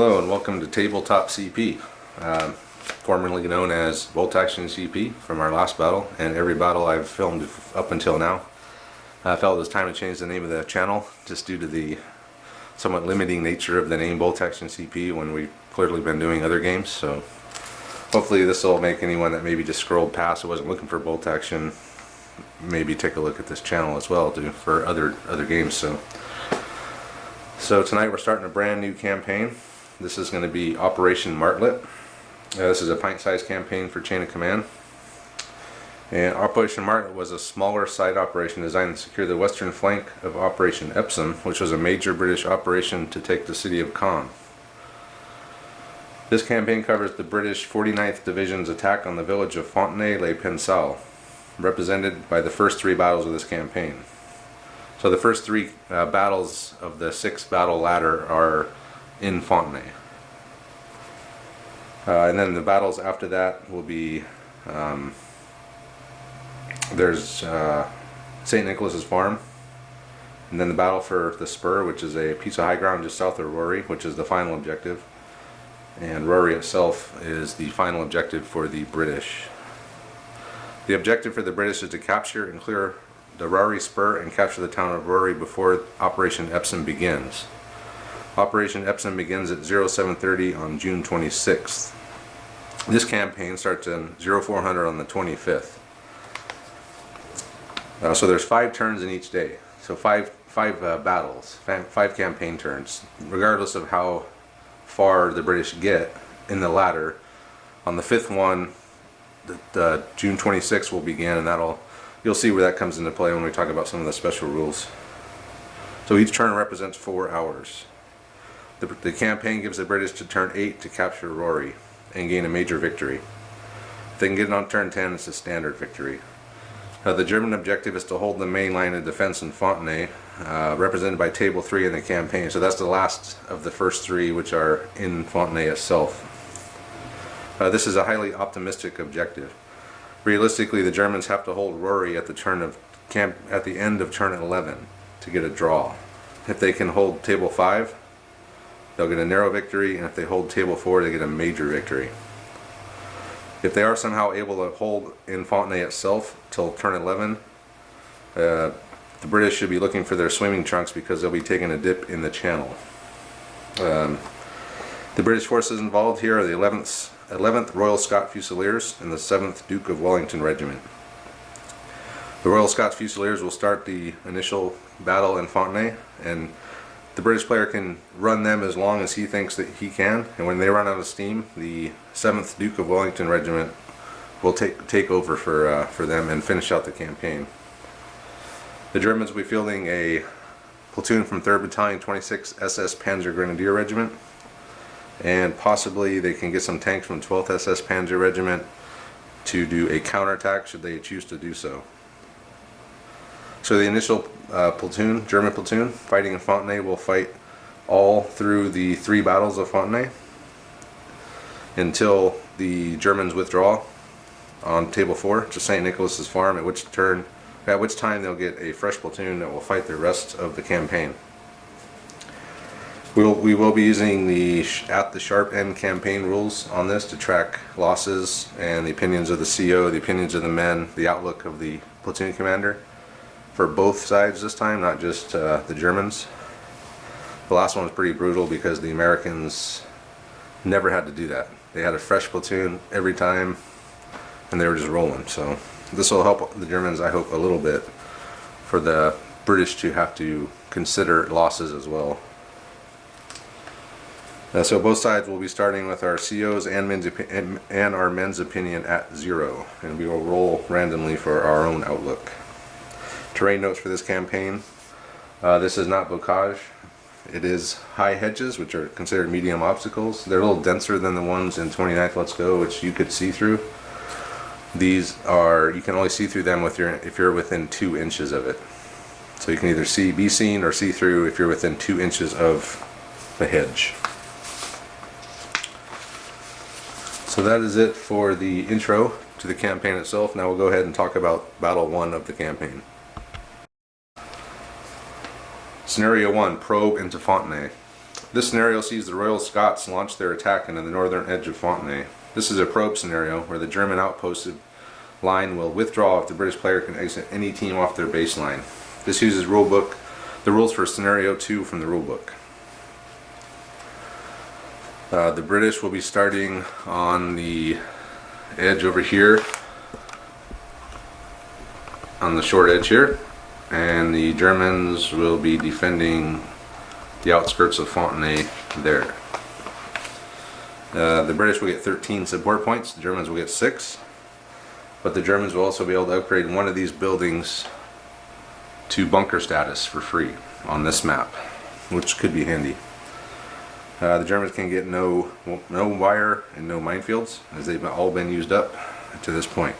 Hello and welcome to Tabletop CP, formerly known as Bolt Action CP from our last battle and every battle I've filmed up until now. I felt it was time to change the name of the channel just due to the somewhat limiting nature of the name Bolt Action CP when we've clearly been doing other games. So hopefully this will make anyone that maybe just scrolled past and wasn't looking for Bolt Action maybe take a look at this channel as well for other games. So tonight we're starting a brand new campaign. This is going to be Operation Martlet. This is a Pint Sized Campaign for Chain of Command. And Operation Martlet was a smaller side operation designed to secure the western flank of Operation Epsom, which was a major British operation to take the city of Caen. This campaign covers the British 49th Division's attack on the village of Fontenay-le-Pensal, represented by the first three battles of this campaign. So the first three battles of the 6 battle ladder are in Fontenay. And then the battles after that will be there's St. Nicholas's Farm, and then the battle for the Spur, which is a piece of high ground just south of Rory, which is the final objective, and Rory itself is the final objective for the British. The objective for the British is to capture and clear the Rory Spur and capture the town of Rory before Operation Epsom begins. Operation Epsom begins at 0730 on June 26th. This campaign starts in 0400 on the 25th. So there's 5 turns in each day. So five battles, 5 campaign turns, regardless of how far the British get in the ladder. On the 5th one, the June 26th will begin, and you'll see where that comes into play when we talk about some of the special rules. So each turn represents 4 hours. The campaign gives the British to turn 8 to capture Rory and gain a major victory. If they can get it on turn 10, it's a standard victory. The German objective is to hold the main line of defense in Fontenay, represented by table 3 in the campaign. So that's the last of the first 3, which are in Fontenay itself. This is a highly optimistic objective. Realistically, the Germans have to hold Rory at the end of turn 11 to get a draw. If they can hold table 5, they'll get a narrow victory, and if they hold table 4, they get a major victory. If they are somehow able to hold in Fontenay itself till turn 11, the British should be looking for their swimming trunks because they'll be taking a dip in the channel. The British forces involved here are the 11th Royal Scots Fusilers and the 7th Duke of Wellington Regiment. The Royal Scots Fusilers will start the initial battle in Fontenay, and the British player can run them as long as he thinks that he can, and when they run out of steam, the 7th Duke of Wellington Regiment will take over for them and finish out the campaign. The Germans will be fielding a platoon from 3rd Battalion 26th SS Panzer Grenadier Regiment, and possibly they can get some tanks from 12th SS Panzer Regiment to do a counterattack should they choose to do so. So the initial platoon, German platoon, fighting in Fontenay will fight all through the 3 battles of Fontenay until the Germans withdraw on table 4 to St. Nicholas's Farm, at which time they'll get a fresh platoon that will fight the rest of the campaign. We will be using the at the sharp end campaign rules on this to track losses and the opinions of the CO, the opinions of the men, the outlook of the platoon commander, for both sides this time, not just the Germans. The last one was pretty brutal because the Americans never had to do that. They had a fresh platoon every time and they were just rolling. So this will help the Germans, I hope, a little bit, for the British to have to consider losses as well. So both sides will be starting with our COs and our men's opinion at 0, and we will roll randomly for our own outlook. Terrain notes for this campaign: this is not bocage. It is high hedges, which are considered medium obstacles. They're a little denser than the ones in 29th Let's Go, which you could see through. These are, you can only see through them if you're within 2 inches of it. So you can either be seen or see through if you're within 2 inches of the hedge. So that is it for the intro to the campaign itself. Now we'll go ahead and talk about Battle 1 of the campaign. Scenario 1, probe into Fontenay. This scenario sees the Royal Scots launch their attack into the northern edge of Fontenay. This is a probe scenario where the German outposted line will withdraw if the British player can exit any team off their baseline. This uses the rules for scenario 2 from the rulebook. The British will be starting on the edge over here, on the short edge here, and the Germans will be defending the outskirts of Fontenay there. The British will get 13 support points, the Germans will get 6, but the Germans will also be able to upgrade one of these buildings to bunker status for free on this map, which could be handy. The Germans can get no wire and no minefields, as they've all been used up to this point.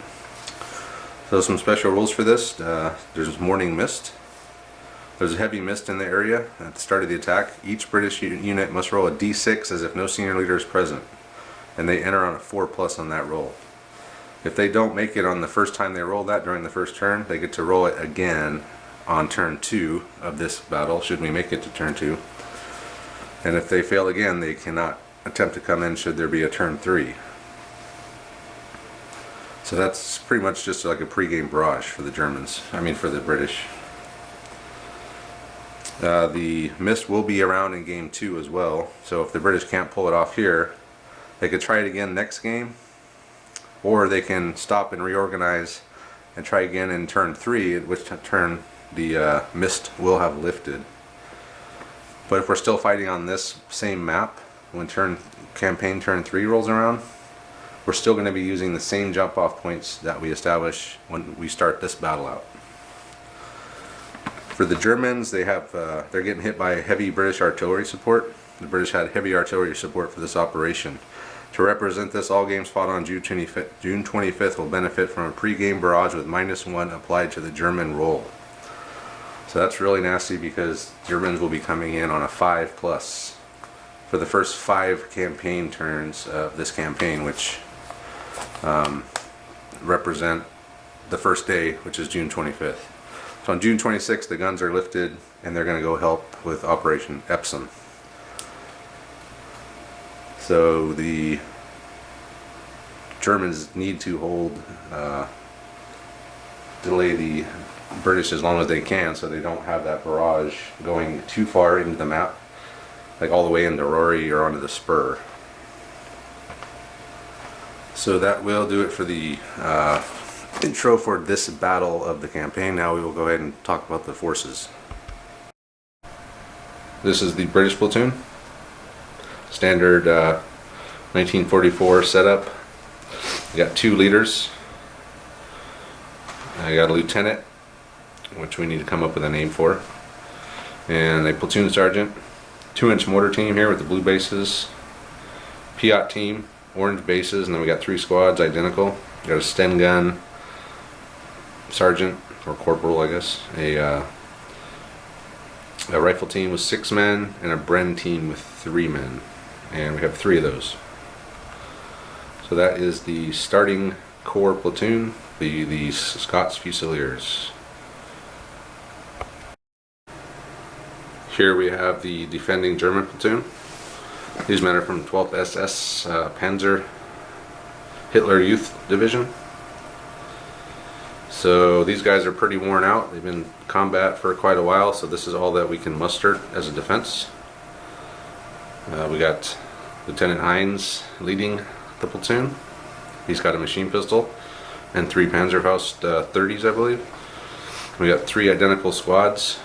So some special rules for this. There's morning mist. There's a heavy mist in the area at the start of the attack. Each British unit must roll a d6 as if no senior leader is present, and they enter on a 4+ on that roll. If they don't make it on the first time they roll that during the first turn, they get to roll it again on turn 2 of this battle, should we make it to turn 2. And if they fail again, they cannot attempt to come in should there be a turn 3. So that's pretty much just like a pre-game barrage for the Germans, for the British. The mist will be around in game 2 as well, so if the British can't pull it off here, they could try it again next game, or they can stop and reorganize and try again in turn 3, at which turn the mist will have lifted. But if we're still fighting on this same map when campaign turn 3 rolls around, we're still going to be using the same jump off points that we establish when we start this battle out. For the Germans, they're getting hit by heavy British artillery support. The British had heavy artillery support for this operation. To represent this, all games fought on June 25th will benefit from a pre-game barrage with -1 applied to the German roll. So that's really nasty because Germans will be coming in on a 5+ for the first 5 campaign turns of this campaign, which represent the first day, which is June 25th. So on June 26th, the guns are lifted and they're going to go help with Operation Epsom. So the Germans need to delay the British as long as they can, so they don't have that barrage going too far into the map, like all the way into Rory or onto the spur. So that will do it for the intro for this battle of the campaign. Now we will go ahead and talk about the forces. This is the British platoon, standard 1944 setup. We got 2 leaders. I got a lieutenant, which we need to come up with a name for, and a platoon sergeant. 2-inch mortar team here with the blue bases. Piat team, orange bases, and then we got 3 squads identical. We got a Sten gun sergeant, or corporal I guess, a rifle team with 6 men, and a Bren team with 3 men, and we have 3 of those. So that is the starting core platoon, the Scots Fusilers. Here we have the defending German platoon. These men are from 12th SS Panzer Hitler Youth Division. So these guys are pretty worn out. They've been in combat for quite a while, so this is all that we can muster as a defense. We got Lieutenant Hines leading the platoon. He's got a machine pistol and 3 Panzerfaust 30s, I believe. We got 3 identical squads.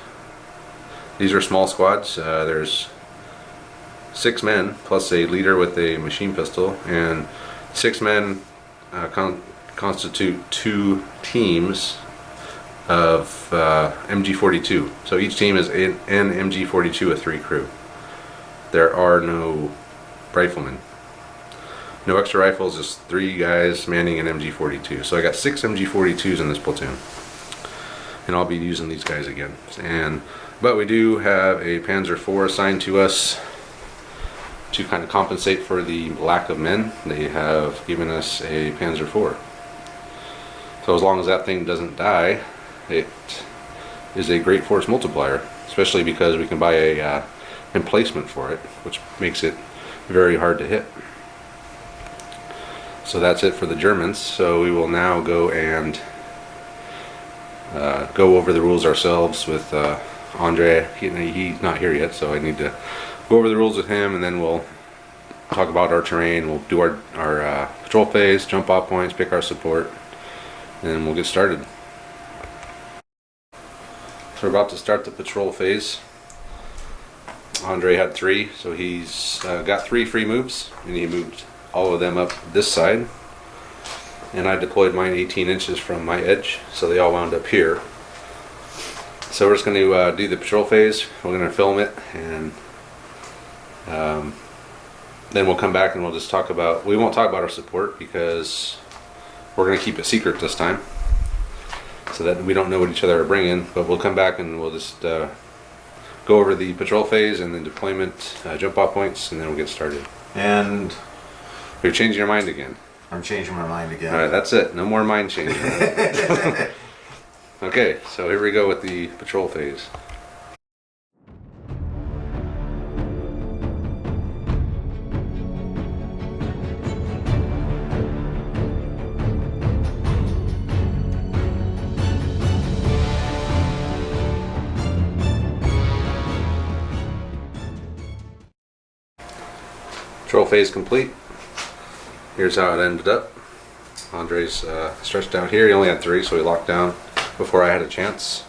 These are small squads. There's 6 men plus a leader with a machine pistol, and 6 men constitute 2 teams of MG42. So each team is an MG42 with 3 crew. There are no riflemen. No extra rifles, just 3 guys manning an MG42. So I got 6 MG42s in this platoon, and I'll be using these guys again. But we do have a Panzer IV assigned to us to kind of compensate for the lack of men. They have given us a Panzer IV. So as long as that thing doesn't die, it is a great force multiplier, especially because we can buy a emplacement for it, which makes it very hard to hit. So that's it for the Germans. So we will now go and go over the rules ourselves with Andre. He's not here yet, so I need to go over the rules with him, and then we'll talk about our terrain. We'll do our patrol phase, jump off points, pick our support, and then we'll get started. So we're about to start the patrol phase. Andre had 3, so he's got 3 free moves, and he moved all of them up this side. And I deployed mine 18 inches from my edge, so they all wound up here. So we're just going to do the patrol phase. We're going to film it, and then we'll come back and we'll just talk about, we won't talk about our support because we're going to keep it secret this time, so that we don't know what each other are bringing. But we'll come back and we'll just go over the patrol phase and then deployment, jump off points, and then we'll get started. And you're changing your mind again. I'm changing my mind again. Alright, that's it. No more mind changing. Okay, so here we go with the patrol phase. Patrol phase complete. Here's how it ended up. Andre's stretched out here. He only had 3, so he locked down before I had a chance.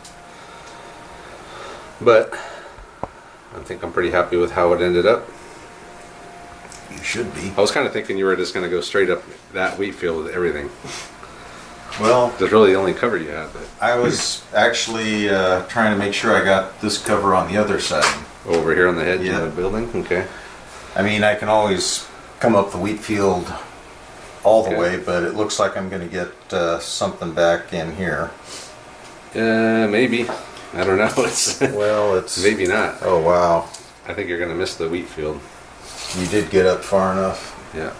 But I think I'm pretty happy with how it ended up. You should be. I was kind of thinking you were just going to go straight up that wheat field with everything. Well, that's really the only cover you had. But I was actually trying to make sure I got this cover on the other side. Over here on the edge of the building? Okay. I mean, I can always come up the wheat field all the way, but it looks like I'm going to get something back in here. Maybe. I don't know. It's maybe not. Oh wow! I think you're going to miss the wheat field. You did get up far enough. Yeah.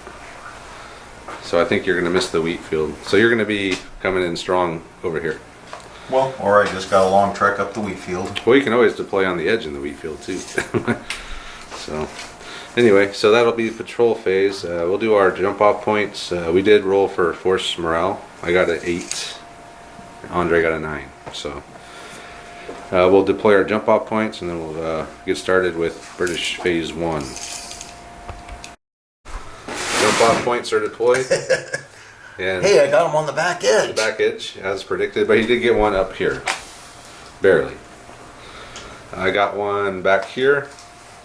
So I think you're going to miss the wheat field. So you're going to be coming in strong over here. Well, or I just got a long trek up the wheat field. Well, you can always deploy on the edge in the wheat field too. So. Anyway, so that'll be the patrol phase. We'll do our jump off points. We did roll for force morale. I got an 8. Andre got a 9. So we'll deploy our jump off points, and then we'll get started with British phase 1. Jump off points are deployed. And hey, I got him on the back edge. The back edge, as predicted, but he did get one up here. Barely. I got one back here,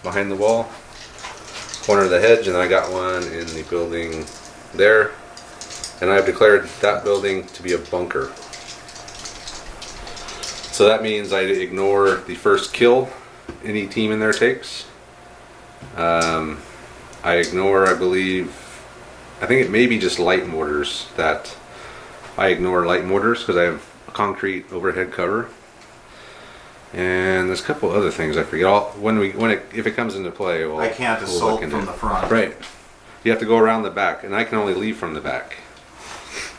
behind the wall. Corner of the hedge, and I got one in the building there, and I've declared that building to be a bunker. So that means I ignore the first kill any team in there takes. I ignore, I think it may be just light mortars that I ignore light mortars because I have concrete overhead cover. And there's a couple other things I forget. If it comes into play, I can't assault from the front. Right. You have to go around the back, and I can only leave from the back.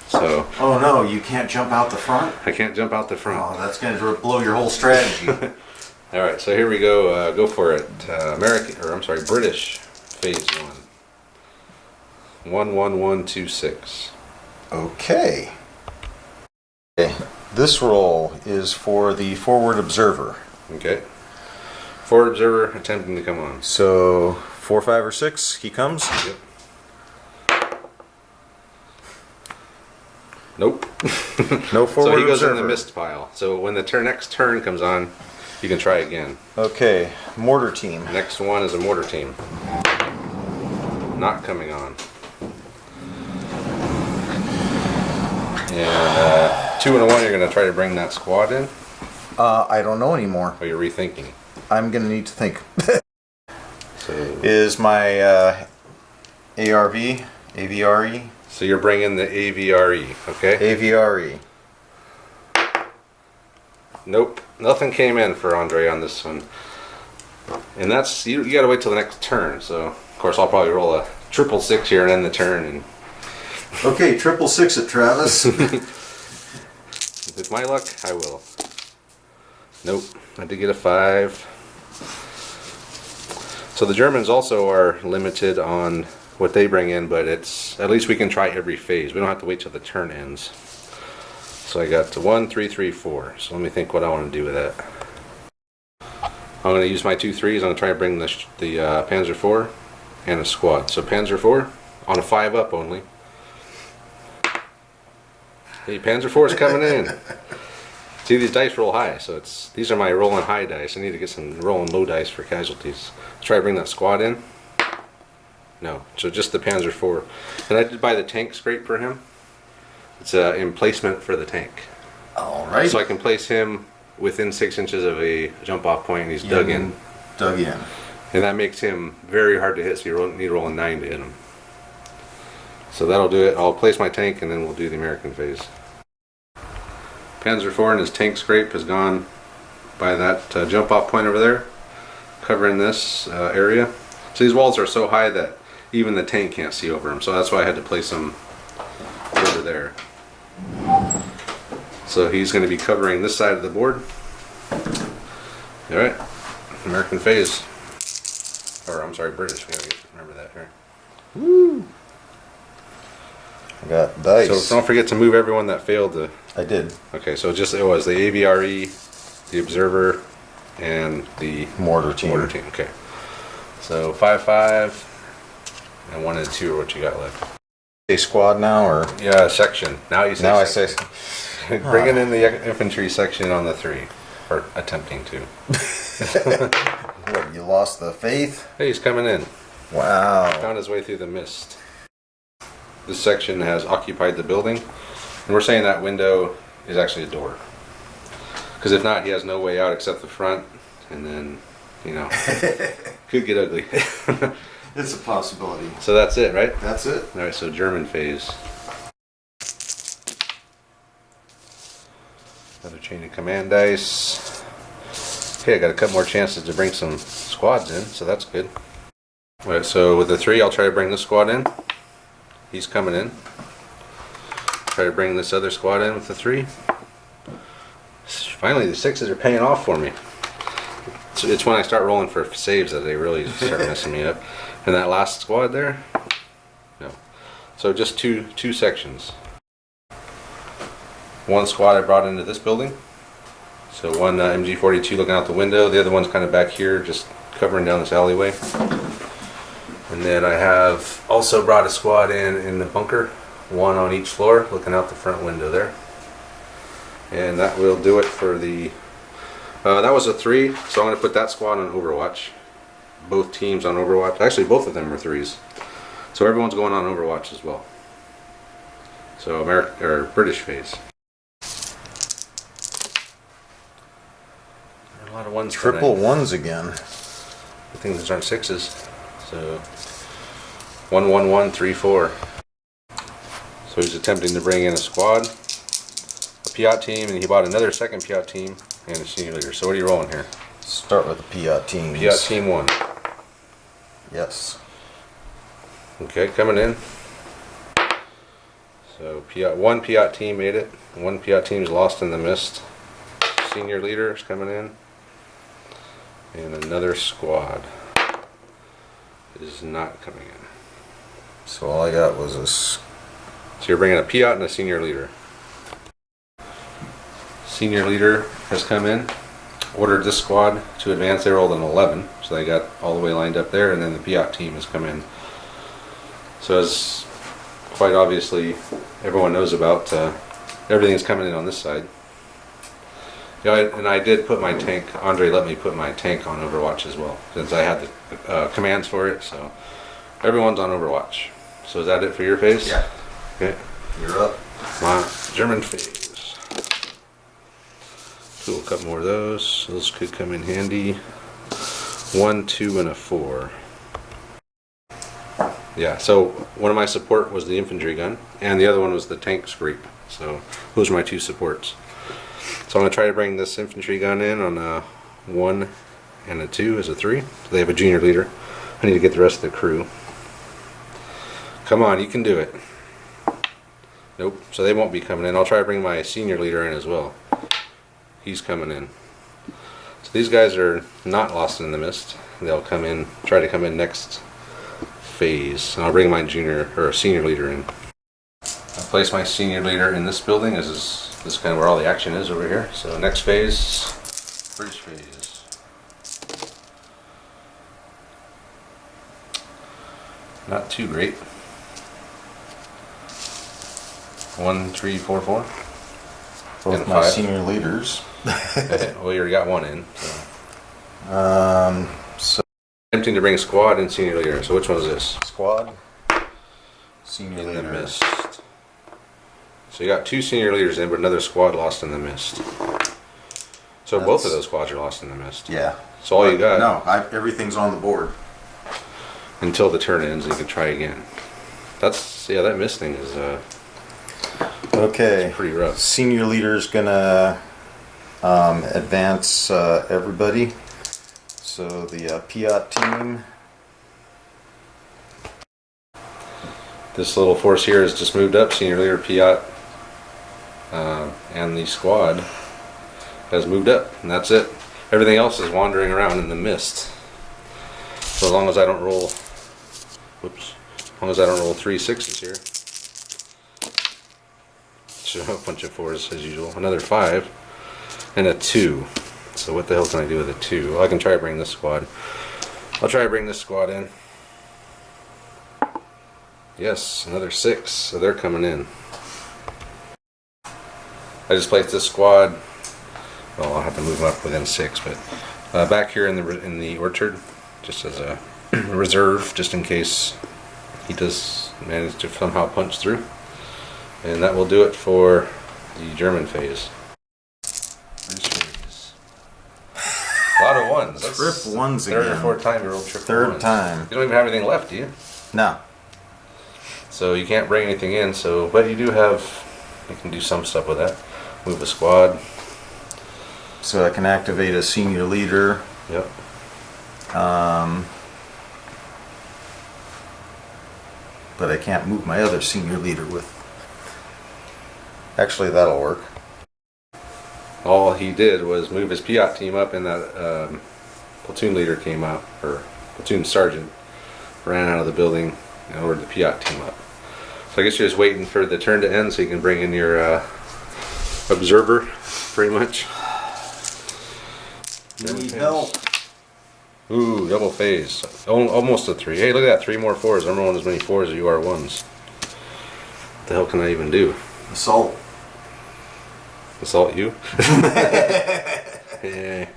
So. Oh no, you can't jump out the front? I can't jump out the front. Oh, that's going to blow your whole strategy. All right, so here we go. Go for it. British phase 1. 11126. Okay. This roll is for the forward observer. Okay. Forward observer attempting to come on. So 4, 5, or 6, he comes. Yep. Nope. No forward So he goes observer. in the mist pile. So when the next turn comes on, you can try again. Okay, mortar team. Next one is a mortar team. Not coming on. And 2 and a 1, you're going to try to bring that squad in? I don't know anymore. Or you're rethinking? I'm going to need to think. So is my ARV, AVRE? So you're bringing the AVRE, okay? AVRE. Nope, nothing came in for Andre on this one. And that's, you got to wait till the next turn. So, of course, I'll probably roll a 666 here and end the turn. And okay, 666 at Travis. with my luck, I will. Nope, I did get a 5. So the Germans also are limited on what they bring in, but it's at least we can try every phase. We don't have to wait till the turn ends. So I got 1, 3, 3, 4. So let me think what I want to do with that. I'm going to use my 2 3s. I'm going to try to bring the Panzer IV and a squad. So Panzer IV on a 5 up only. Hey, Panzer IV is coming in. See, these dice roll high, so these are my rolling high dice. I need to get some rolling low dice for casualties. Let's try to bring that squad in. No, so just the Panzer IV. And I did buy the tank scrape for him. It's an emplacement for the tank. All right. So I can place him within 6 inches of a jump off point, and he's dug in. Dug in. And that makes him very hard to hit, so you need to roll a 9 to hit him. So that'll do it. I'll place my tank, and then we'll do the American phase. Panzer IV and his tank scrape has gone by that jump off point over there, covering this area. So these walls are so high that even the tank can't see over them, so that's why I had to place them over there. So he's going to be covering this side of the board. Alright, American phase. Or I'm sorry, British. We gotta remember that here. Woo! I got dice. So don't forget to move everyone that failed to. I did. Okay, so it was the AVRE, the Observer, and the Mortar Team. Mortar Team. Okay. So 5, 5, and 1 and 2 are what you got left. A squad now, or Yeah, section. Now you say. now section. I say. Bringing in the infantry section on the 3, or attempting to. What? You lost the faith? Hey, he's coming in. Wow. Found his way through the mist. This section has occupied the building, and we're saying that window is actually a door. Because if not, he has no way out except the front, and then, you know, could get ugly. It's a possibility. So that's it, right? That's it. All right, so German phase. Another chain of command dice. Okay, I got a couple more chances to bring some squads in, so that's good. All right, so with the 3, I'll try to bring this squad in. He's coming in. Try to bring this other squad in with the 3. Finally, the 6s are paying off for me. So it's when I start rolling for saves that they really start messing me up. And that last squad there, no. So just two sections. One squad I brought into this building. So one MG42 looking out the window. The other one's kind of back here, just covering down this alleyway. And then I have also brought a squad in the bunker, one on each floor, looking out the front window there. And that will do it for the. That was a 3, so I'm going to put that squad on Overwatch. Both teams on Overwatch. Actually, both of them are 3s. So everyone's going on Overwatch as well. So British phase. A lot of 1s. Triple tonight. 1s again. I think these aren't 6s. So 1, 1, 1, 3, 4. So he's attempting to bring in a squad, a Piat team, and he bought another second Piat team and a senior leader. So what are you rolling here? Start with the Piat team. Piat team 1. Yes. Okay, coming in. So one Piat team made it. One Piat team's lost in the mist. Senior leader is coming in. And another squad is not coming in. So all I got was this. So you're bringing a Piat and a senior leader. Senior leader has come in. Ordered this squad to advance. They rolled an 11, so they got all the way lined up there, and then the Piat team has come in. So as quite obviously everyone knows about, everything's coming in on this side. Yeah, and I did put my tank, Andre let me put my tank on Overwatch as well, since I had the commands for it, so everyone's on Overwatch. So is that it for your phase? Yeah. Okay. You're up. My German phase. Cool, a couple more of those. Those could come in handy. 1, 2, and a 4. Yeah, so one of my support was the infantry gun, and the other one was the tank scrape. So those are my 2 supports. So I'm going to try to bring this infantry gun in on a 1 and a 2 as a 3. So they have a junior leader. I need to get the rest of the crew. Come on, you can do it. Nope, so they won't be coming in. I'll try to bring my senior leader in as well. He's coming in. So these guys are not lost in the mist. they'll come in, try to come in next phase. And I'll bring my junior or senior leader in. I place my senior leader in this building. This is kind of where all the action is over here. So next phase, British phase. Not too great. 1, 3, 4, 4. Both and my 5. senior leaders. Well, you already got one in. So Attempting to bring squad and senior leader. So which one is this? squad, senior In leader. the mist. So you got 2 senior leaders in, but another squad lost in the mist. So both of those squads are lost in the mist. Yeah. So all you got. No, everything's on the board. Until the turn ends, and you can try again. That's that mist thing is Okay. pretty rough. Senior leader's gonna advance everybody. So the Piat team. This little force here has just moved up. Senior leader Piat and the squad has moved up, and that's it. Everything else is wandering around in the mist. So as long as I don't roll, whoops, as long as I don't roll 3 6s here, show a bunch of 4s as usual. Another 5 and a 2. So what the hell can I do with a 2? Well, I can try to bring this squad. I'll try to bring this squad in. Yes, another 6. So they're coming in. I just placed this squad. Well, I'll have to move them up within 6, but back here in the orchard, just as a reserve, just in case he does manage to somehow punch through. And that will do it for the German phase. British phase. A lot of ones. That's Trip ones third again. or 4th time you rolled triple Third ones. time. You don't even have anything left, do you? No. So you can't bring anything in. So, but you do have. You can do some stuff with that. Move a squad. So I can activate a senior leader. Yep. But I can't move my other senior leader with. Actually, that'll work. All he did was move his Piat team up, and that platoon leader came out, or platoon sergeant ran out of the building and ordered the Piat team up. So I guess you're just waiting for the turn to end so you can bring in your observer, pretty much. Need help. Ooh, double phase. Almost a 3. Hey, look at that. 3 more 4s. I'm rolling as many 4s as you are 1s. What the hell can I even do? Assault. Assault you? Yeah.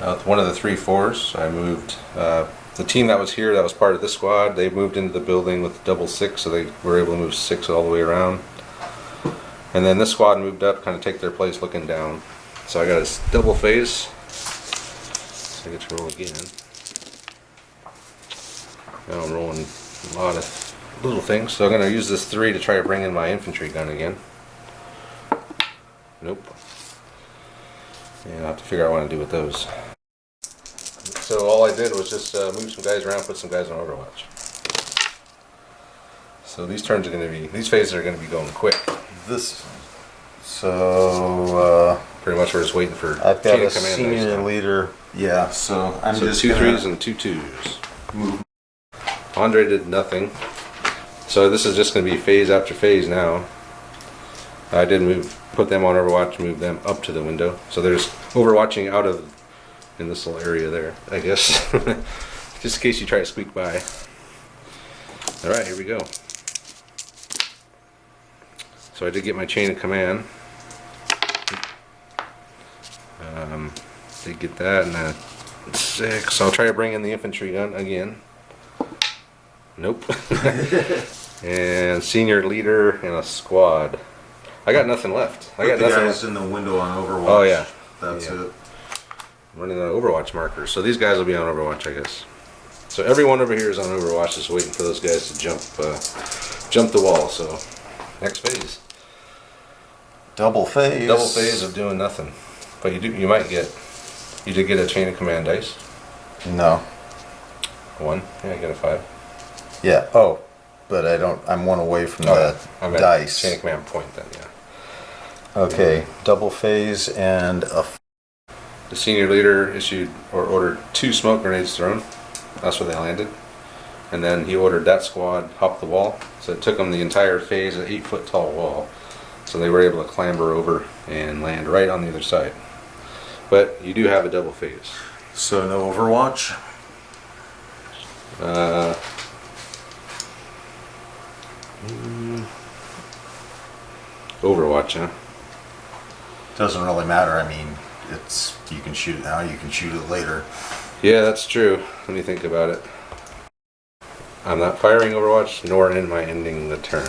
With one of the 3 4s, I moved the team that was here, that was part of this squad. They moved into the building with double 6, so they were able to move 6 all the way around. And then this squad moved up, kind of take their place looking down. So I got a double phase. So I get to roll again. Now I'm rolling a lot of little things. So I'm going to use this 3 to try to bring in my infantry gun again. Nope. Yeah, I'll have to figure out what to do with those. So all I did was just move some guys around, put some guys on Overwatch. So these turns are going to be, these phases are going to be going quick. So Pretty much we're just waiting for I've got chain a of command senior dice now. leader. Yeah. So I'm So just 2 gonna 3s and 2 2s. move. Andre did nothing. So this is just going to be phase after phase now. I did put them on Overwatch, move them up to the window. So there's Overwatching out of in this little area there, I guess. Just in case you try to squeak by. Alright, here we go. So I did get my chain of command. Did get that, and a 6. I'll try to bring in the infantry gun again. Nope. And senior leader and a squad. I got nothing left. I got Put the nothing guys in the window on Overwatch. Oh, yeah. That's Yeah. it. I'm running the Overwatch markers. So these guys will be on Overwatch, I guess. So everyone over here is on Overwatch, just waiting for those guys to jump the wall. So next phase. Double phase. Double phase of doing nothing. But you did get a chain of command dice. No. 1. Yeah, you got a 5. Yeah. Oh, but I don't. I'm one away from the I meant dice. chain of command point then, yeah. Okay. Double phase and a. the senior leader issued or ordered 2 smoke grenades thrown. That's where they landed. And then he ordered that squad hop the wall. So it took them the entire phase, an 8-foot tall wall. So they were able to clamber over and land right on the other side. But you do have a double phase. So no Overwatch? Overwatch, huh? Doesn't really matter. I mean, it's you can shoot it now, you can shoot it later. Yeah, that's true. Let me think about it. I'm not firing Overwatch, nor am I ending the turn.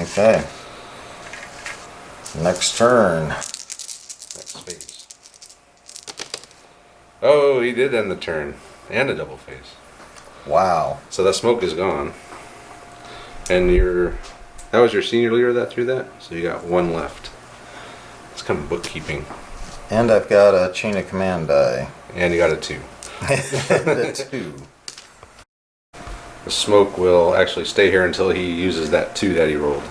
Okay. Next turn. Next phase. Oh, he did end the turn. And a double phase. Wow. So that smoke is gone. And that was your senior leader that threw that? So you got 1 left. It's kind of bookkeeping. And I've got a chain of command die. And you got a 2. The 2. The smoke will actually stay here until he uses that 2 that he rolled.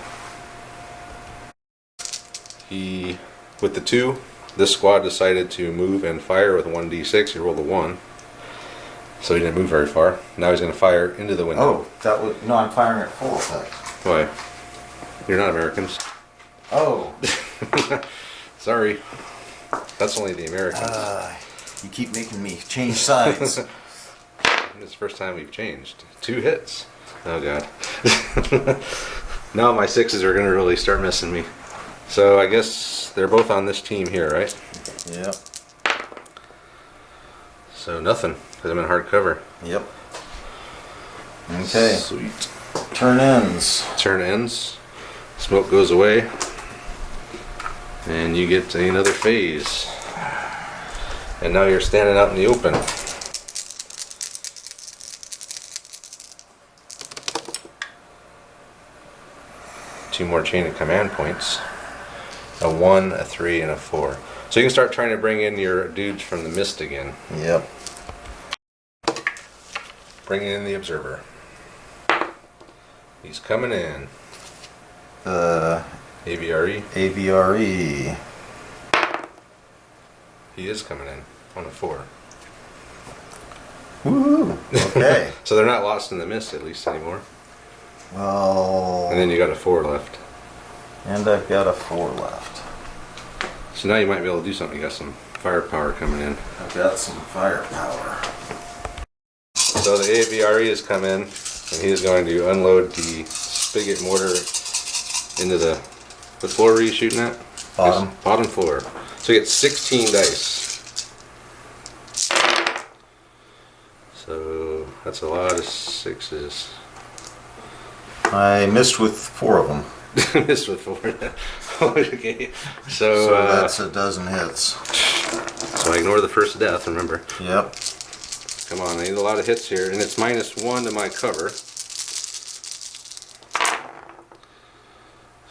With the 2, this squad decided to move and fire with 1d6. He rolled a 1. So he didn't move very far. Now he's going to fire into the window. Oh, no, I'm firing at full effect. Why? You're not Americans. Oh. Sorry. That's only the Americans. You keep making me change sides. It's the first time we've changed. 2 hits. Oh god. Now my 6s are going to really start missing me. So I guess they're both on this team here, right? Yep. So nothing, because I'm in hard cover. Yep. Okay. Sweet. Turn ends. Turn ends. Smoke goes away. And you get another phase. And now you're standing out in the open. Two more chain of command points. A 1, a 3, and a 4. So you can start trying to bring in your dudes from the mist again. Yep. Bringing in the observer. He's coming in. AVRE. AVRE. He is coming in on a 4. Woo! Okay. So they're not lost in the mist at least anymore. Well. And then you got a 4 left. And I've got a 4 left. So now you might be able to do something. You got some firepower coming in. I've got some firepower. So the AVRE has come in, and he is going to unload the spigot mortar into the floor. Were you shooting at? Bottom. Yes, bottom floor. So you get 16 dice. So that's a lot of 6s. I missed with 4 of them. Missed with 4. Okay. So That's a dozen hits. So I ignore the first death, remember. Yep. Come on, I need a lot of hits here, and it's -1 to my cover.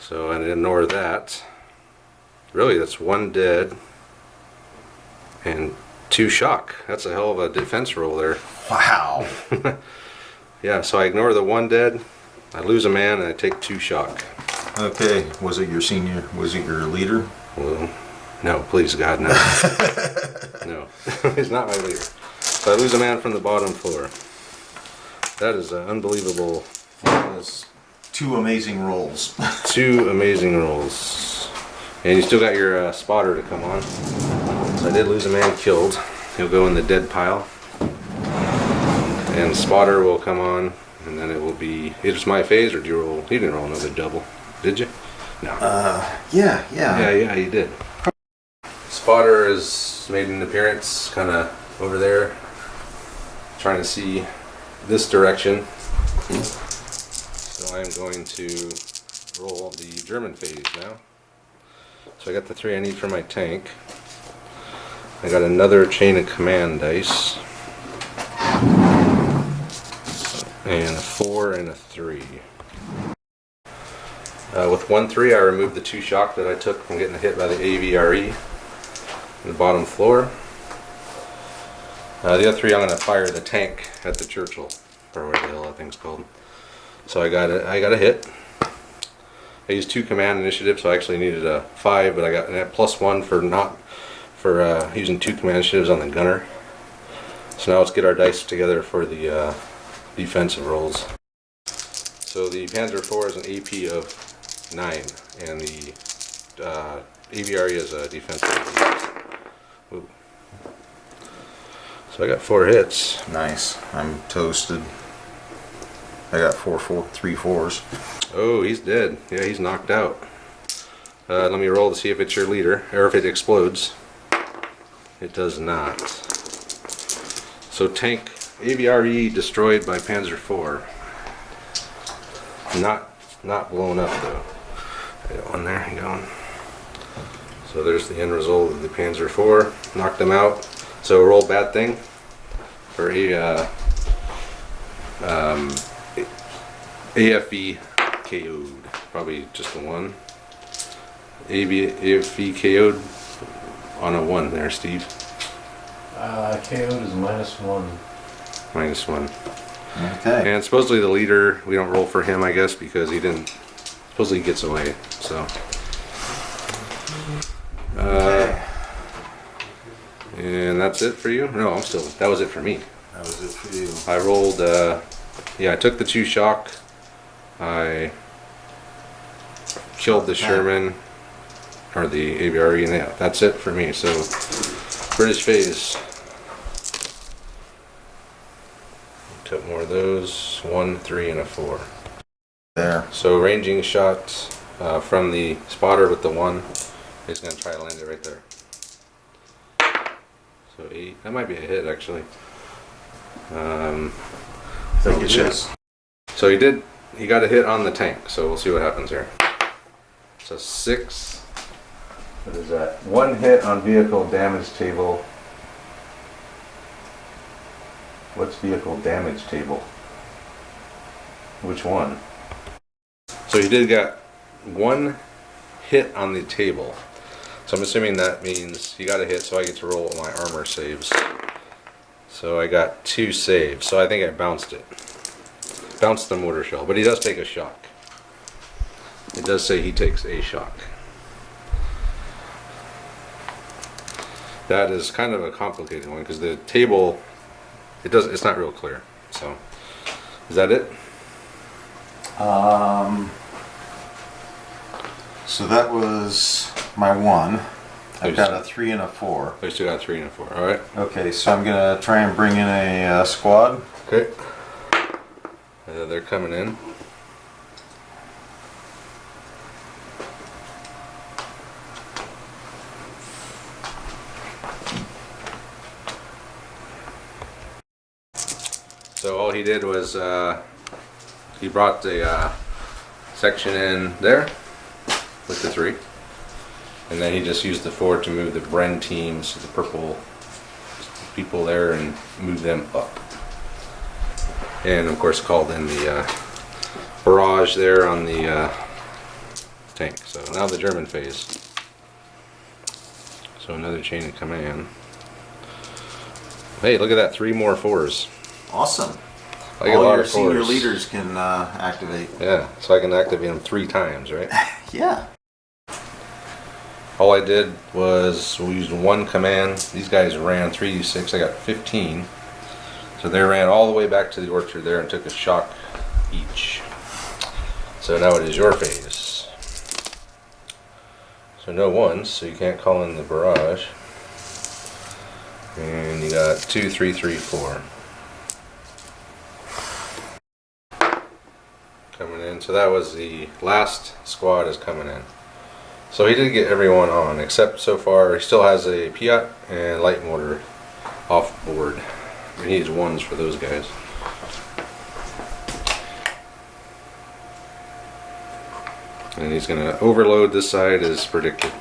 So I ignore that. Really, that's 1 dead and 2 shock. That's a hell of a defense roll there. Wow. Yeah, so I ignore the 1 dead, I lose a man, and I take 2 shock. Okay, was it your senior? Was it your leader? Well, no, please God, no. No, he's not my leader. So I lose a man from the bottom floor. That is unbelievable. That was 2 amazing rolls. 2 amazing rolls. And you still got your spotter to come on. So I did lose a man killed. He'll go in the dead pile. And spotter will come on, and then it will be... It was my phase, or did you roll... You didn't roll another double, did you? No. Yeah. Yeah, you did. Spotter has made an appearance kind of over there, trying to see this direction. So I am going to roll the German phase now. So I got the 3 I need for my tank. I got another chain of command dice. And a 4 and a 3. With 1-3, I removed the 2 shock that I took from getting hit by the AVRE in the bottom floor. The other 3, I'm going to fire the tank at the Churchill, or whatever the hell that thing's called. So I got a hit. I used 2 command initiative, so I actually needed a 5, but I got a +1 for using 2 command initiatives on the gunner. So now let's get our dice together for the defensive rolls. So the Panzer IV is an AP of 9, and the AVRE is a defensive 8. Ooh. So I got 4 hits. Nice. I'm toasted. I got 3 4s. Oh, he's dead. Yeah, he's knocked out. Let me roll to see if it's your leader, or if it explodes. It does not. So tank AVRE destroyed by Panzer IV. Not blown up though. I got one there. Going. So there's the end result of the Panzer IV. Knocked him out. So roll bad thing for a AFE KO'd. Probably just a 1. AFE KO'd on a 1 there, Steve. KO'd is -1. -1. Okay. And supposedly the leader, we don't roll for him, I guess, because he didn't. Supposedly he gets away. So. Okay. And that's it for you? No, that was it for me. That was it for you. I rolled, yeah, I took the 2 shock. I killed the Sherman, or the AVRE, and yeah, that's it for me. So, British phase. Took more of those. 1, 3, and a 4. There. So, ranging shots from the spotter with the 1. He's going to try to land it right there. So 8. That might be a hit, actually. I think it is. So he got a hit on the tank, so we'll see what happens here. So 6. What is that? 1 hit on vehicle damage table. What's vehicle damage table? Which one? So he did got 1 hit on the table. So I'm assuming that means he got a hit, so I get to roll my armor saves. So I got 2 saves, so I think I bounced it. Bounced the mortar shell, but he does take a shock. It does say he takes a shock. That is kind of a complicated one because the table, it's not real clear. So, is that it? So that was my 1. I've got a 3 and a 4. I still got 3 and a 4. All right. Okay, so I'm gonna try and bring in a squad. Okay. They're coming in. So all he did was he brought the section in there with the 3, and then he just used the 4 to move the Bren teams, the purple people there, and move them up. And of course called in the barrage there on the tank. So now the German phase. So another chain of command. Hey, look at that, 3 more 4s. Awesome. I get a All lot your of senior 4s. leaders can activate. Yeah, so I can activate them 3 times, right? Yeah. All I did was we used 1 command. These guys ran 3d6. I got 15. So they ran all the way back to the orchard there and took a shock each. So now it is your phase. So no 1s, so you can't call in the barrage. And you got 2, 3, 3, 4. Coming in. So that was the last squad is coming in. So he did get everyone on, except so far he still has a Piat and light mortar off board. He needs 1s for those guys. And he's going to overload this side as predicted.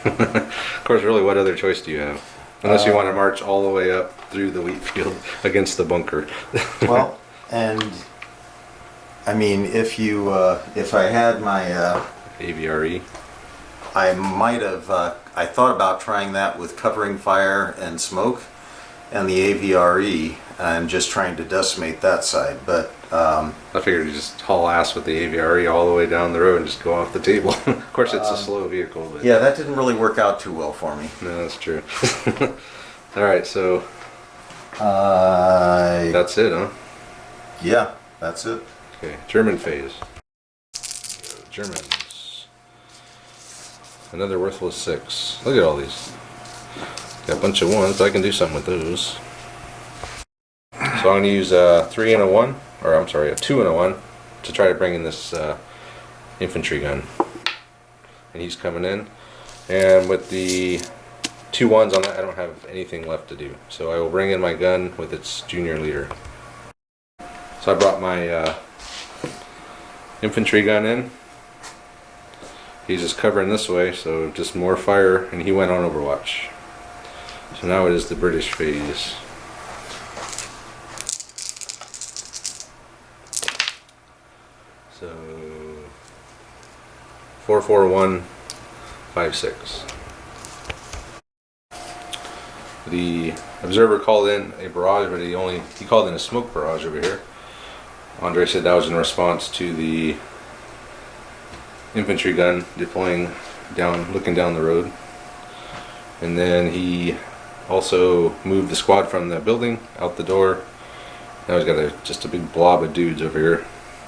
Of course, really, what other choice do you have? Unless you want to march all the way up through the wheat field against the bunker. Well, and I mean, if I had my AVRE. I might have. I thought about trying that with covering fire and smoke, and the AVRE, and just trying to decimate that side. But I figured you just haul ass with the AVRE all the way down the road and just go off the table. Of course, it's a slow vehicle, but Yeah, that didn't really work out too well for me. no, that's true. All right, so Uh, that's it, huh? yeah, that's it. Okay, German phase. Germans. Another worthless 6. Look at all these. Got a bunch of 1s, but I can do something with those. So I'm going to use a 3 and a 1, or I'm sorry, a 2 and a 1 to try to bring in this infantry gun. And he's coming in. And with the 2 1s on that, I don't have anything left to do. So I will bring in my gun with its junior leader. So I brought my infantry gun in. He's just covering this way, so just more fire, and he went on Overwatch. So now it is the British phase. So 44156. The observer called in a barrage, but he called in a smoke barrage over here. Andre said that was in response to the infantry gun deploying down, looking down the road. And then he also moved the squad from the building out the door. Now he's got just a big blob of dudes over here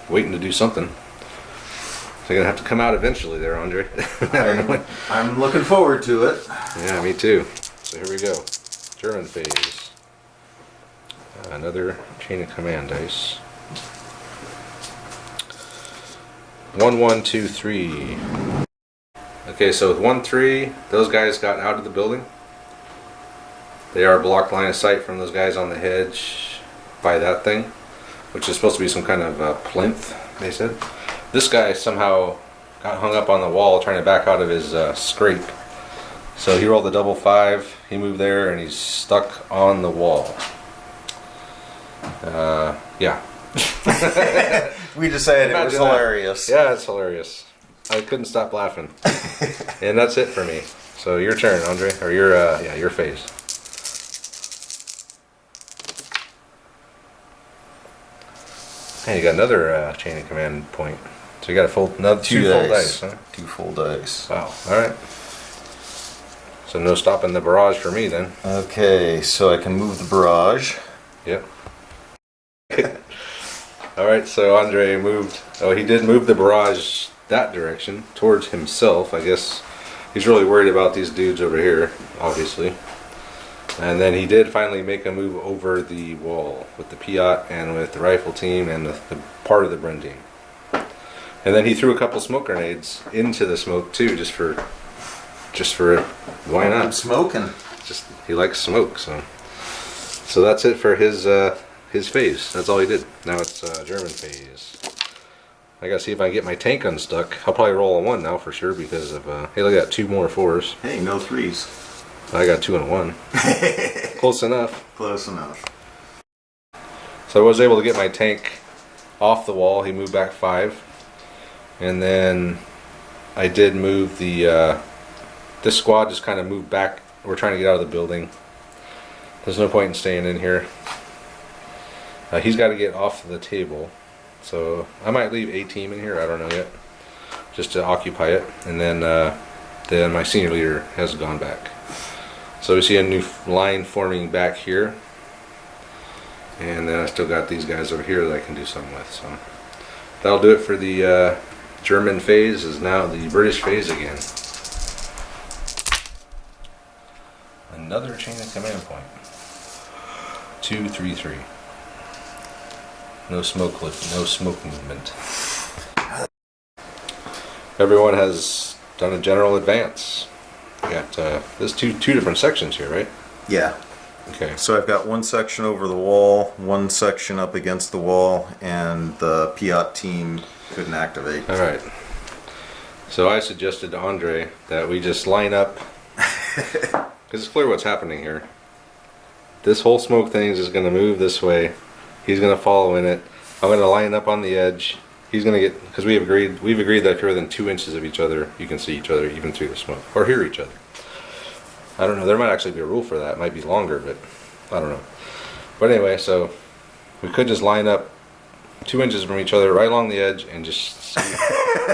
waiting to do something. So they're gonna have to come out eventually there, Andre. I don't know when. I'm looking forward to it. Yeah, me too. So here we go. German phase. Another chain of command dice. 1 1 2 3. Okay, so with 1 3, those guys got out of the building. They are blocked line of sight from those guys on the hedge by that thing, which is supposed to be some kind of plinth, they said. This guy somehow got hung up on the wall trying to back out of his scrape. So he rolled a double 5, he moved there, and he's stuck on the wall. Yeah. We decided it was Imagine that. hilarious. Yeah, it's hilarious. I couldn't stop laughing. And that's it for me. So your turn, Andre, or your phase. And you got another chain of command point. So you got to fold another two full dice, huh? 2 full dice. Wow. All right. So no stopping the barrage for me then. Okay, so I can move the barrage. Yep. All right. So Andre moved. Oh, he did move the barrage that direction towards himself. I guess he's really worried about these dudes over here, obviously. And then he did finally make a move over the wall with the Piat and with the rifle team and the part of the Bren team. And then he threw a couple smoke grenades into the smoke too, just for why not? I'm smoking. Just he likes smoke, so that's it for his phase. That's all he did. Now it's German phase. I gotta see if I can get my tank unstuck. I'll probably roll a 1 now for sure because of hey, look at that, 2 more 4s. Hey, no 3s. I got 2 and a 1. Close enough. Close enough. So I was able to get my tank off the wall. He moved back 5. And then I did move the this squad just kind of moved back. We're trying to get out of the building. There's no point in staying in here. He's got to get off the table. So I might leave a team in here. I don't know yet. Just to occupy it. And then my senior leader has gone back. So we see a new line forming back here. And then I still got these guys over here that I can do something with. So that'll do it for the German phase. Is now the British phase again. Another chain of command point. 2 3 3. No smoke movement. Everyone has done a general advance. We got there's two different sections here, right? Yeah. Okay. So I've got one section over the wall, one section up against the wall, and the Piat team couldn't activate. All right. So I suggested to Andre that we just line up, because it's clear what's happening here. This whole smoke thing is just going to move this way. He's going to follow in it. I'm going to line up on the edge. He's going to get, because we've agreed that if you're within 2 inches of each other, you can see each other even through the smoke, or hear each other. I don't know. There might actually be a rule for that. It might be longer, but I don't know. But anyway, so we could just line up 2 inches from each other, right along the edge, and just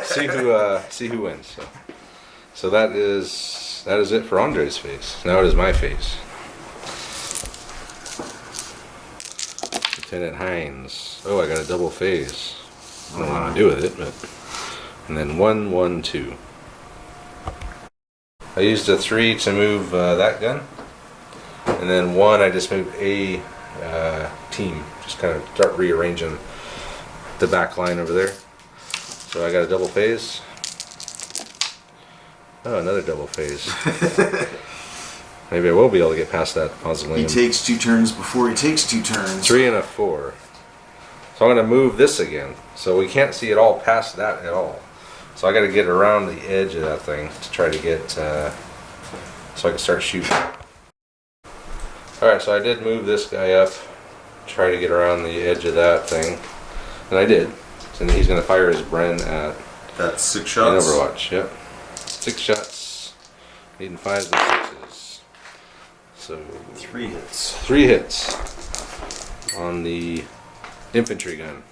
see who wins. So that is it for Andre's phase. Now it is my phase. Lieutenant Hines. Oh, I got a double phase. I don't know what to do with it, but and then 1, 1, 2. I used a 3 to move that gun, and then 1 I just moved a team. Just kind of start rearranging the back line over there. So I got a double phase. Oh, another double phase. Maybe I will be able to get past that mausoleum. He takes 2 turns before he takes 2 turns. 3 and a 4. So I'm going to move this again. So we can't see it all past that at all. So I got to get around the edge of that thing to try to get, so I can start shooting. Alright, so I did move this guy up, try to get around the edge of that thing. And I did. And he's going to fire his Bren at That's 6 in shots. Overwatch. Yep. 6 shots. Needing 5s and 6s. So 3 hits. 3 hits on the infantry gun.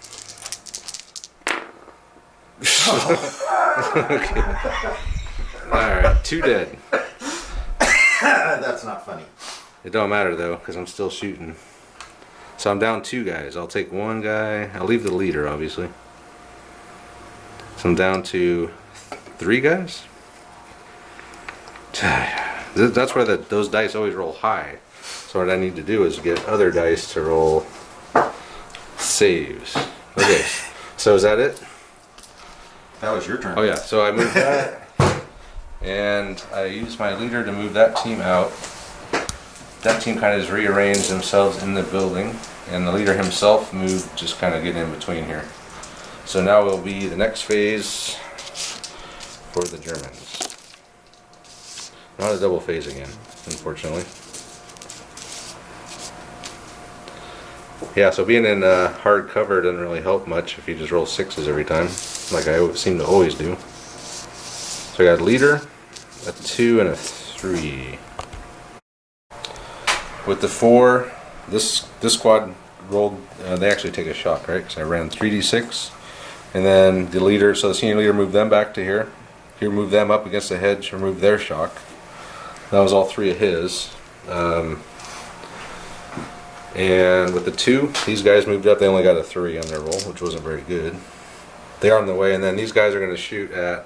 Okay. Alright, 2 dead. That's not funny. It don't matter though, because I'm still shooting. So I'm down 2 guys. I'll take 1 guy. I'll leave the leader, obviously. So I'm down to 3 guys. That's where those dice always roll high. So what I need to do is get other dice to roll saves. Okay, so is that it? That was your turn. Oh yeah, so I moved that. And I used my leader to move that team out. That team kind of just rearranged themselves in the building. And the leader himself moved, just kind of get in between here. So now will be the next phase for the Germans. Not a double phase again, unfortunately. Yeah, so being in hard cover doesn't really help much if you just roll 6s every time, like I seem to always do. So I got a leader, a 2, and a 3. With the 4, this squad rolled, they actually take a shock, right? Because I ran 3d6. And then the leader, so the senior leader moved them back to here. Here moved them up against the hedge, removed their shock. That was all 3 of his. And with the 2, these guys moved up. They only got a 3 on their roll, which wasn't very good. They're on the way, and then these guys are going to shoot at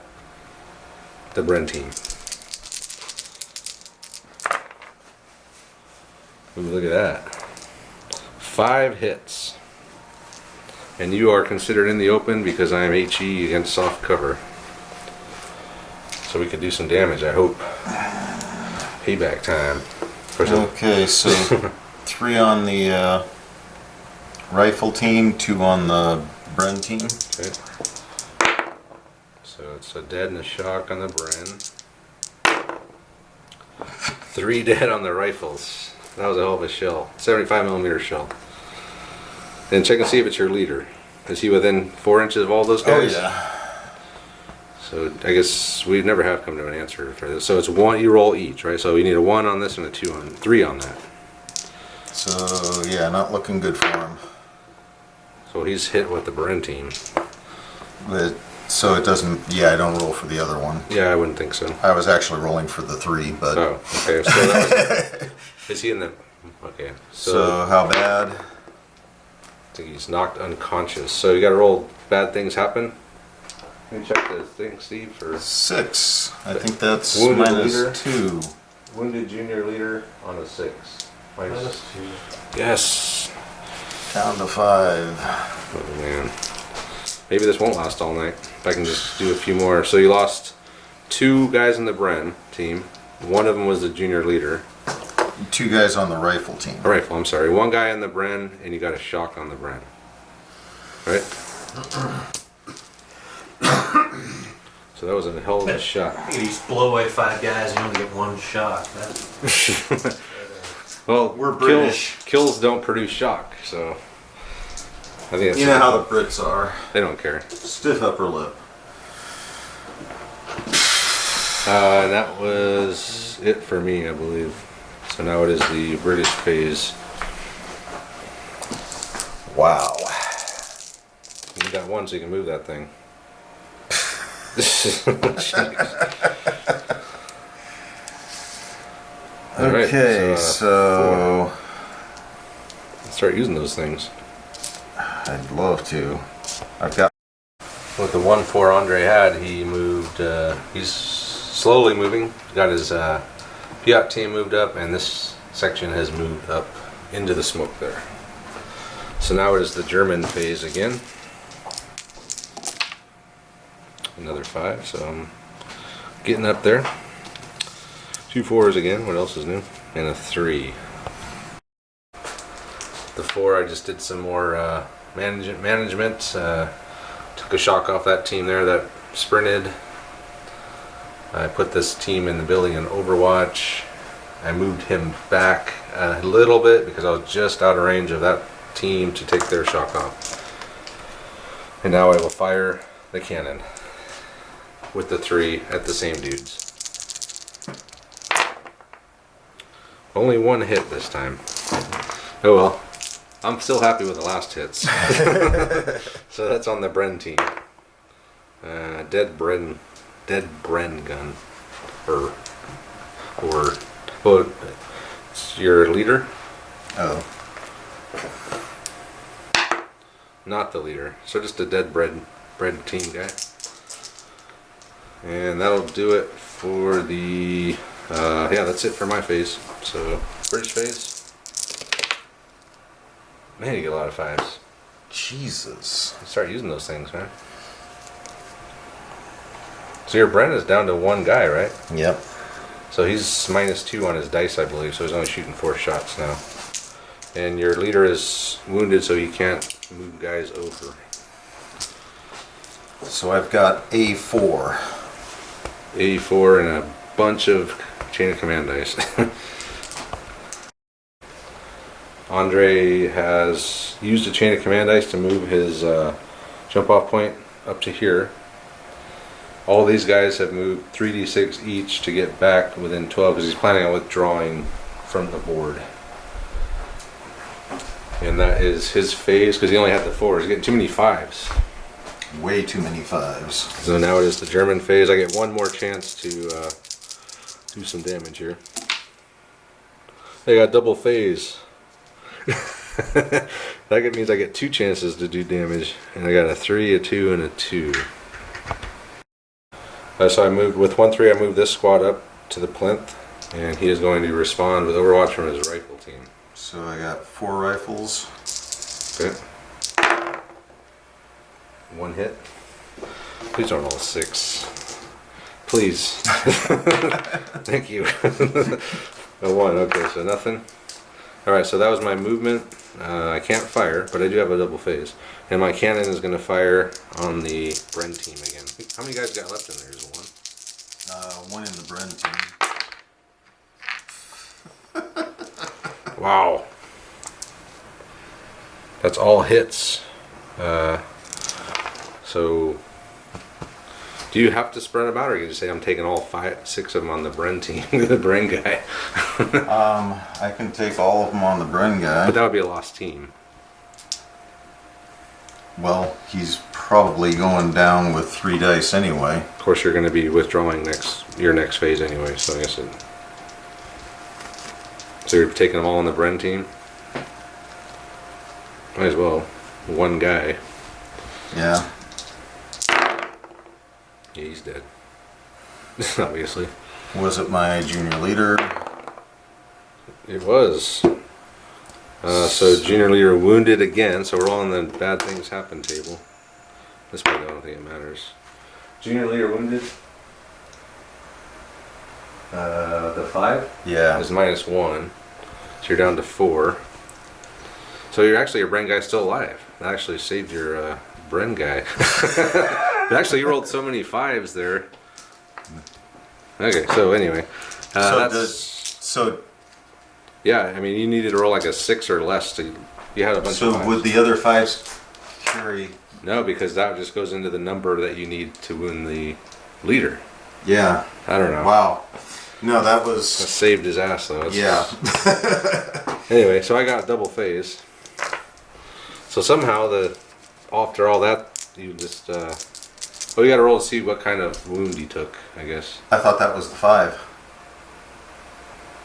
the Bren team. Ooh, look at that. 5 hits. And you are considered in the open because I am HE against soft cover. So we could do some damage, I hope. Payback time. Okay, so 3 on the rifle team, 2 on the Bren team. Okay. So it's a dead and a shock on the Bren. 3 dead on the rifles. That was a hell of a shell. 75mm shell. And check and see if it's your leader. Is he within 4 inches of all those guys? Oh yeah. So I guess we never have come to an answer for this. So it's 1, you roll each, right? So we need a 1 on this and a 2 on, 3 on that. So yeah, not looking good for him. So he's hit with the Bren team. But, so it doesn't, yeah, I don't roll for the other one. Yeah, I wouldn't think so. I was actually rolling for the 3, but... Oh, okay. So that was, is he in the... Okay. So how bad? I think he's knocked unconscious. So you gotta roll bad things happen. Let me check the thing, Steve, for... 6. I think that's Wounded minus leader. 2. Wounded junior leader on a 6. Minus 2. Yes! Down to 5. Oh man. Maybe this won't last all night. If I can just do a few more. So you lost 2 guys in the Bren team. One of them was the junior leader. 2 guys on the rifle team. Rifle, I'm sorry. 1 guy in the Bren, and you got a shock on the Bren. Right? So that was a hell of a shot. You just blow away 5 guys and you only get 1 shot. Well, We're British. Kills don't produce shock, so I think that's You know how the Brits are. they don't care. Stiff upper lip. And that was it for me, I believe. So now it is the British phase. Wow. You got one, so you can move that thing. Alright, Okay, so start using those things. I'd love to. I've got. With the 1-4 Andre had, he moved, he's slowly moving. Got his Piat team moved up, and this section has moved up into the smoke there. So now it is the German phase again. Another 5, so I'm getting up there. 2 4s again, what else is new? And a 3. The 4, I just did some more management. Took a shock off that team there that sprinted. I put this team in the building in Overwatch. I moved him back a little bit because I was just out of range of that team to take their shock off. And now I will fire the cannon with the 3 at the same dudes. Only 1 hit this time. Oh well. I'm still happy with the last hits. So that's on the Bren team. Dead Bren gun. Or well, it's your leader? Oh. Not the leader. So just a dead bread team guy. And that'll do it for the yeah, that's it for my phase. So British phase. Man, you get a lot of 5s. Jesus. Start using those things, man. So your Bren is down to 1 guy, right? Yep. So he's -2 on his dice, I believe, so he's only shooting 4 shots now. And your leader is wounded, so he can't move guys over. So I've got A4. A4 and a bunch of chain of command dice. Andre has used a chain of command dice to move his jump off point up to here. All these guys have moved 3d6 each to get back within 12 because he's planning on withdrawing from the board. And that is his phase because he only had the 4s. He's getting too many 5s. Way too many 5s. So now it is the German phase. I get 1 more chance to do some damage here. I got double phase. That means I get 2 chances to do damage, and I got a 3, a 2, and a 2. So I moved with 1-3. I moved this squad up to the plinth, and he is going to respond with Overwatch from his rifle team. So I got 4 rifles. Okay. 1 hit. Please don't roll a 6. Please. Thank you. A 1. Okay, so nothing. Alright, so that was my movement. I can't fire, but I do have a double phase. And my cannon is going to fire on the Bren team again. How many guys got left in there? Is 1 in the Bren team. Wow. That's all hits. So, do you have to spread them out, or you just say I'm taking all 6 of them on the Bren team, the Bren guy? I can take all of them on the Bren guy. But that would be a lost team. Well, he's probably going down with 3 dice anyway. Of course, you're going to be withdrawing your next phase anyway, so I guess it. So you're taking them all on the Bren team? Might as well. 1 guy. Yeah. Yeah, he's dead. Obviously. Was it my junior leader? It was. So junior leader wounded again, so we're all on the bad things happen table. This part I don't think it matters. Junior leader wounded. The 5 Yeah. is -1. So you're down to 4. So you're actually, your Bren guy's still alive. That actually saved your Bren guy. Actually, you rolled so many 5s there. Okay, so anyway. Yeah, I mean, you needed to roll like a 6 or less to. You had a bunch of 5s. So would the other 5s carry? No, because that just goes into the number that you need to wound the leader. Yeah. I don't know. Wow. No, that That was. saved his ass though. Yeah. Anyway, so I got double phase. So somehow after all that You just well, you got to roll to see what kind of wound he took, I guess. I thought that was the 5.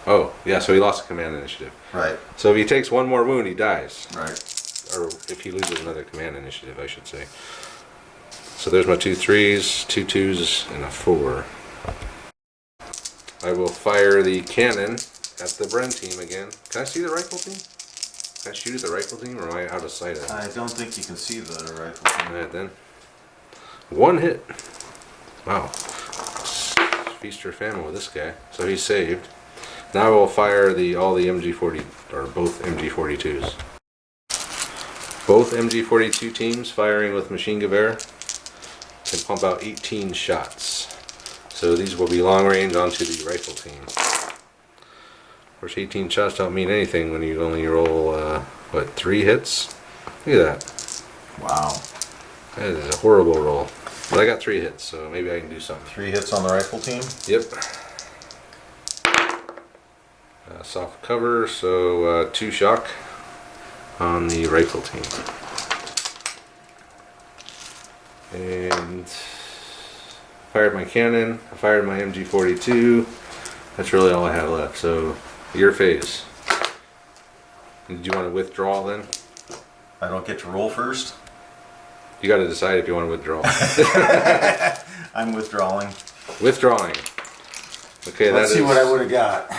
Oh, yeah. So he lost a command initiative. Right. So if he takes one more wound, he dies. Right. Or if he loses another command initiative, I should say. So there's my 2 3s, 2 2s, and a 4. I will fire the cannon at the Bren team again. Can I see the rifle team? Can I shoot at the rifle team, or am I out of sight of it? I don't think you can see the rifle. Alright then. 1 hit. Wow. Feast or famine with this guy. So he's saved. Now I will fire all the MG40, or both MG42s. Both MG42 teams firing with machine gewehr can pump out 18 shots. So these will be long range onto the rifle team. Of course, 18 shots don't mean anything when you only roll, 3 hits? Look at that. Wow. That is a horrible roll. But I got 3 hits, so maybe I can do something. 3 hits on the rifle team? Yep. Soft cover, so 2 shock on the rifle team. And fired my cannon, I fired my MG42. That's really all I have left, so your phase. Did you want to withdraw then? I don't get to roll first? You got to decide if you want to withdraw. I'm withdrawing. Withdrawing. Okay, Let's see what I would have got.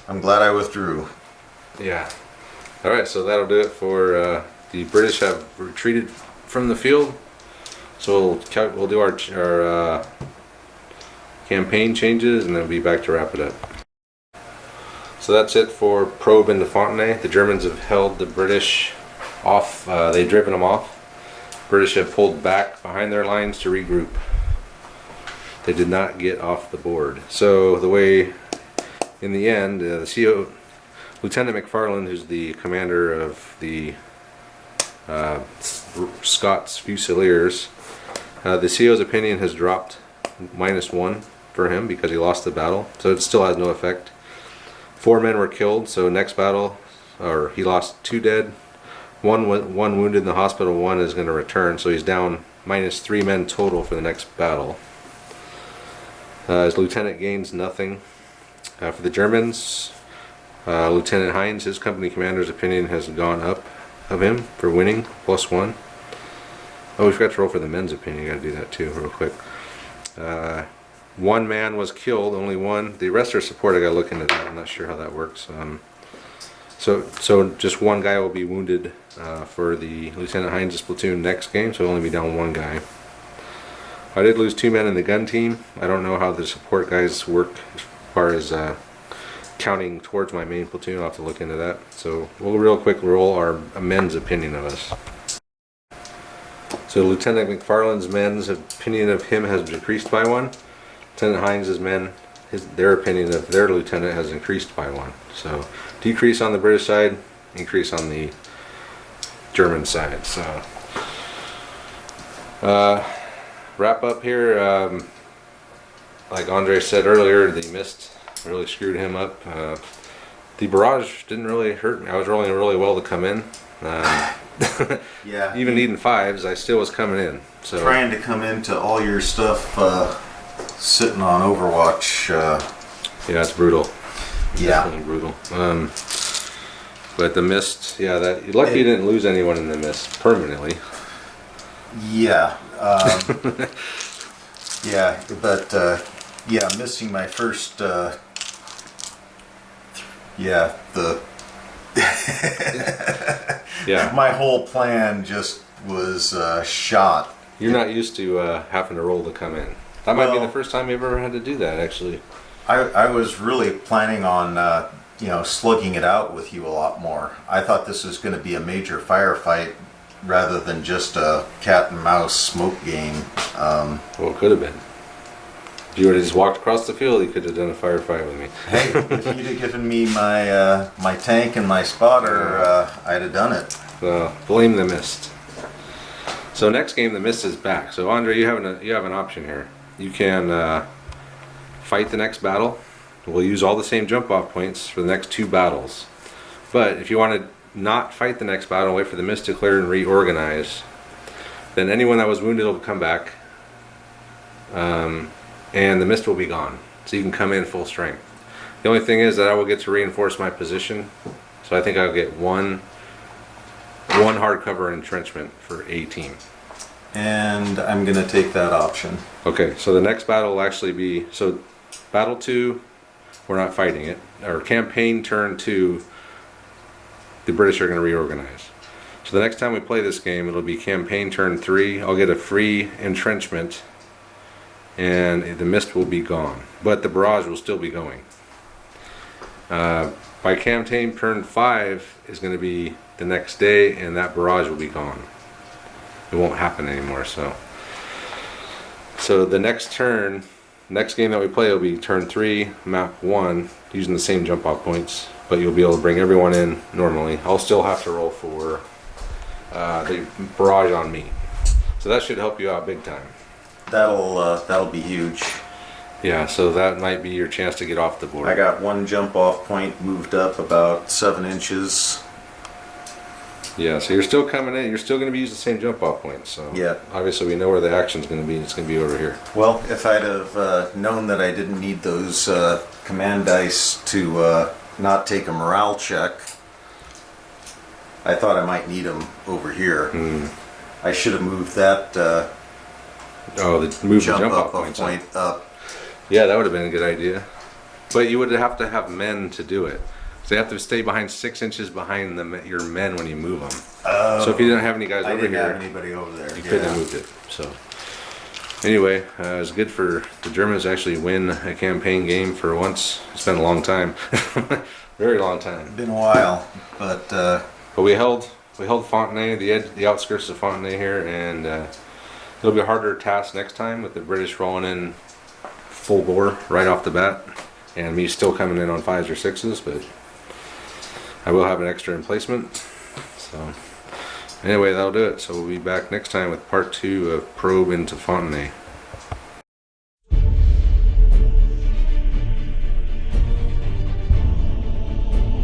I'm glad I withdrew. Yeah. All right, so that'll do it for the British have retreated from the field. So we'll do our campaign changes and then we'll be back to wrap it up. So that's it for probe into Fontenay. The Germans have held the British off. They've driven them off. British have pulled back behind their lines to regroup. They did not get off the board. So the way, in the end, the CO, Lieutenant McFarland, who's the commander of the Scots Fusilers, the CO's opinion has dropped -1 for him because he lost the battle. So it still has no effect. 4 men were killed, so next battle, or he lost 2 dead, one wounded in the hospital, 1 is going to return, so he's down -3 men total for the next battle. His lieutenant gains nothing. For the Germans, Lieutenant Heinz, his company commander's opinion has gone up of him for winning, +1. Oh, we forgot to roll for the men's opinion, you got to do that too real quick. 1 man was killed, only 1. The rest are support. I got to look into that. I'm not sure how that works. So just 1 guy will be wounded for the Lieutenant Heinz's platoon next game, so we'll only be down 1 guy. I did lose 2 men in the gun team. I don't know how the support guys work as far as counting towards my main platoon. I'll have to look into that. So we'll real quick roll our men's opinion of us. So Lieutenant McFarland's men's opinion of him has decreased by 1. Lieutenant Heinz's men, their opinion of their lieutenant has increased by 1. So decrease on the British side, increase on the German side. So wrap up here. Like Andre said earlier, the mist really screwed him up. The barrage didn't really hurt me. I was rolling really well to come in. Yeah. Even needing 5s, I still was coming in. So Trying to come into all your stuff sitting on Overwatch. yeah, it's brutal. Yeah. Definitely brutal. But the mist, yeah, that lucky you didn't lose anyone in the mist permanently. Yeah. Yeah, but yeah, missing my first. Yeah, Yeah, my whole plan just was shot. you're not used to having to roll to come in. That might be Well- the first time you've ever had to do that, actually. I was really planning on slugging it out with you a lot more. I thought this was going to be a major firefight rather than just a cat and mouse smoke game. Well, it could have been. If you would have just walked across the field, you could have done a firefight with me. Hey, if you'd have given me my my tank and my spotter, I'd have done it. Blame the mist. So next game, the mist is back. So Andre, you have an option here. You can fight the next battle. We'll use all the same jump off points for the next 2 battles. But if you want to not fight the next battle, wait for the mist to clear and reorganize, then anyone that was wounded will come back, and the mist will be gone. So you can come in full strength. The only thing is that I will get to reinforce my position, so I think I'll get one hardcover entrenchment for a team. And I'm gonna take that option. Okay, so the next battle will actually be, so battle 2, we're not fighting it, or campaign turn 2, the British are going to reorganize. So the next time we play this game, it'll be campaign turn 3. I'll get a free entrenchment, and the mist will be gone, but the barrage will still be going. By campaign turn 5 is going to be the next day, and that barrage will be gone. It won't happen anymore. So the next turn, next game that we play will be turn 3, map 1, using the same jump off points, but you'll be able to bring everyone in normally. I'll still have to roll for the barrage on me, so that should help you out big time. That'll be huge. Yeah, so that might be your chance to get off the board. I got one jump off point moved up about 7 inches. Yeah, so you're still coming in. You're still going to be using the same jump off points. So Yeah. obviously we know where the action's going to be. It's going to be over here. Well, if I'd have known that I didn't need those command dice to not take a morale check, I thought I might need them over here. I should have moved that Move the jump jump off up a points. point up. Yeah, that would have been a good idea. But you would have to have men to do it. So you have to stay behind 6 inches behind your men when you move them. So if you didn't have any guys I over didn't here, have anybody over there. you couldn't have moved it. So anyway, it was good for the Germans to actually win a campaign game for once. It's been a long time, very long time. Been a while, but But we held Fontenay, the outskirts of Fontenay here, and it'll be a harder task next time with the British rolling in full bore right off the bat, and me still coming in on 5s or 6s, but I will have an extra emplacement. So anyway, that'll do it. So we'll be back next time with part 2 of Probe into Fontenay.